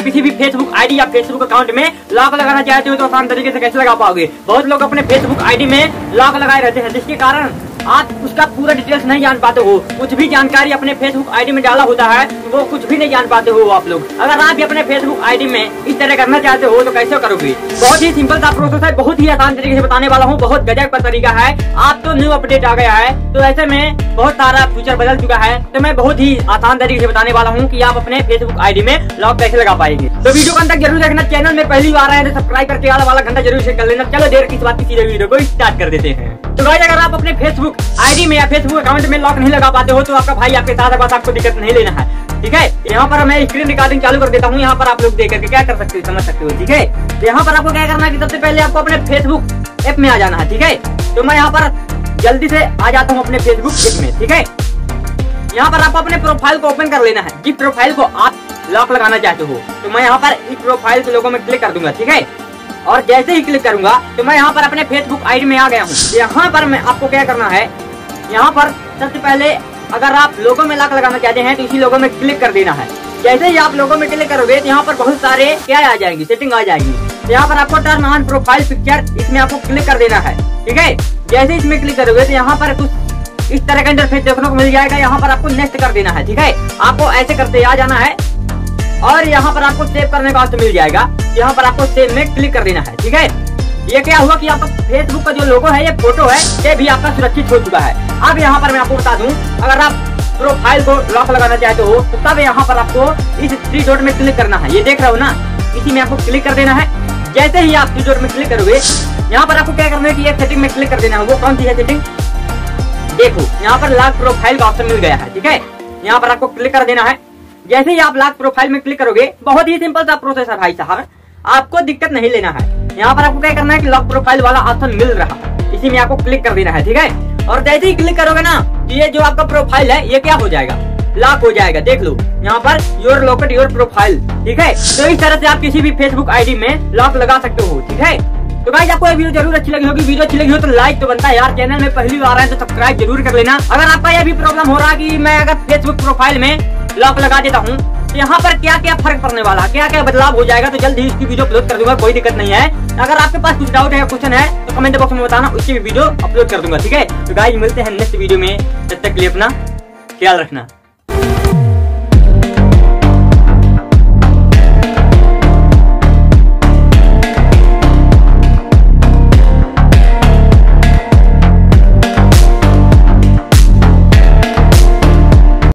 किसी भी Facebook ID या फेसबुक अकाउंट में लॉक लगाना चाहते हो तो आसान तरीके से कैसे लगा पाओगे। बहुत लोग अपने फेसबुक आईडी में लॉक लगाए रहते हैं, जिसके कारण आप उसका पूरा डिटेल्स नहीं जान पाते हो। कुछ भी जानकारी अपने फेसबुक आईडी में डाला होता है वो कुछ भी नहीं जान पाते हो आप लोग। अगर आप भी अपने फेसबुक आईडी में इस तरह करना चाहते हो तो कैसे करोगे। बहुत ही सिंपल सा प्रोसेस है, बहुत ही आसान तरीके से बताने वाला हूँ। बहुत गजब का तरीका है। आप तो न्यू अपडेट आ गया है तो ऐसे में बहुत सारा फीचर बदल चुका है, तो मैं बहुत ही आसान तरीके से बताने वाला हूँ कि आप अपने फेसबुक आईडी में लॉक कैसे लगा पाएंगे। तो वीडियो को अंत तक जरूर देखना। चैनल में पहली बार आए तो सब्सक्राइब करके वाला घंटा जरूर से कर लेना। चलो देर किस बात की, सीधे वीडियो को स्टार्ट कर देते हैं। तो गाइस, अगर आप अपने फेसबुक आईडी में या फेसबुक अकाउंट में लॉक नहीं लगा पाते हो तो आपका भाई आपके साथ है, बस आपको दिक्कत नहीं लेना है। ठीक है, यहाँ पर मैं स्क्रीन रिकॉर्डिंग चालू कर देता हूँ। यहाँ पर आप लोग देख करके क्या कर सकते हो, समझ सकते हो। ठीक है, तो यहाँ पर आपको क्या करना है कि सबसे पहले आपको अपने फेसबुक ऐप में आ जाना है। ठीक है, तो मैं यहाँ पर जल्दी से आ जाता हूँ अपने फेसबुक ऐप में। ठीक है, यहाँ पर आपको अपने प्रोफाइल को ओपन कर लेना है। जिस प्रोफाइल को आप लॉक लगाना चाहते हो तो मैं यहाँ पर इस प्रोफाइल के लोगों में क्लिक कर दूंगा। ठीक है, और जैसे ही क्लिक करूंगा तो मैं यहाँ पर अपने फेसबुक आईडी में आ गया हूँ। यहाँ पर मैं आपको क्या करना है, यहाँ पर सबसे पहले अगर आप लोगों में लॉक लगाना चाहते हैं तो इसी लोगों में क्लिक कर देना है। जैसे ही आप लोगों में क्लिक करोगे तो यहाँ पर बहुत सारे क्या आ जाएंगी, सेटिंग आ जाएगी। तो यहाँ पर आपको टर्न ऑन प्रोफाइल पिक्चर, इसमें आपको क्लिक कर देना है। ठीक है, जैसे इसमें क्लिक करोगे तो यहाँ पर कुछ इस तरह का इंटरफेस देखने को मिल जाएगा। यहाँ पर आपको नेक्स्ट कर देना है। ठीक है, आपको ऐसे करते आ जाना है और यहाँ पर आपको सेव करने का ऑप्शन मिल जाएगा। यहाँ पर आपको सेव में क्लिक कर देना है। ठीक है, ये क्या हुआ कि आपका फेसबुक का जो लोगो है, ये फोटो है, ये भी आपका सुरक्षित हो चुका है। अब यहाँ पर मैं आपको बता दूं, अगर आप प्रोफाइल को लॉक लगाना चाहते हो तो तब यहाँ पर आपको इस 3 डॉट में क्लिक करना है। ये देख रहे हो ना, इसी में आपको क्लिक कर देना है। जैसे ही आप 3 डॉट में क्लिक करोगे यहाँ पर आपको क्या करना है कि एक सेटिंग में क्लिक कर देना है। वो कौन सी है सेटिंग, देखो यहाँ पर लॉक प्रोफाइल का ऑप्शन मिल गया है। ठीक है, यहाँ पर आपको क्लिक कर देना है। जैसे ही आप लॉक प्रोफाइल में क्लिक करोगे, बहुत ही सिंपल सा प्रोसेस है भाई साहब, आपको दिक्कत नहीं लेना है। यहाँ पर आपको क्या करना है कि लॉक प्रोफाइल वाला ऑप्शन मिल रहा है, इसी में आपको क्लिक कर देना है। ठीक है, और जैसे ही क्लिक करोगे ना, ये जो आपका प्रोफाइल है ये क्या हो जाएगा, लॉक हो जाएगा। देख लो यहाँ per your locket your profile. ठीक है, तो इस तरह से आप किसी भी फेसबुक आईडी में लॉक लगा सकते हो। ठीक है, तो गाइस आपको ये वीडियो जरूर अच्छी लगी होगी। वीडियो अच्छी लगी हो तो लाइक तो बनता है यार। चैनल में पहली बार आए तो सब्सक्राइब जरूर कर लेना। अगर आपका यह भी प्रॉब्लम हो रहा है कि मैं अगर फेसबुक प्रोफाइल में लॉक लगा देता हूँ तो यहाँ पर क्या क्या फर्क पड़ने वाला, क्या क्या बदलाव हो जाएगा, तो जल्द ही इसकी वीडियो अपलोड कर दूंगा, कोई दिक्कत नहीं है। अगर आपके पास कुछ डाउट है या क्वेश्चन है तो कमेंट बॉक्स में बताना, उसकी भी वीडियो अपलोड कर दूंगा। ठीक है, तो गाइस मिलते हैं नेक्स्ट वीडियो में, तब तक के लिए अपना ख्याल रखना।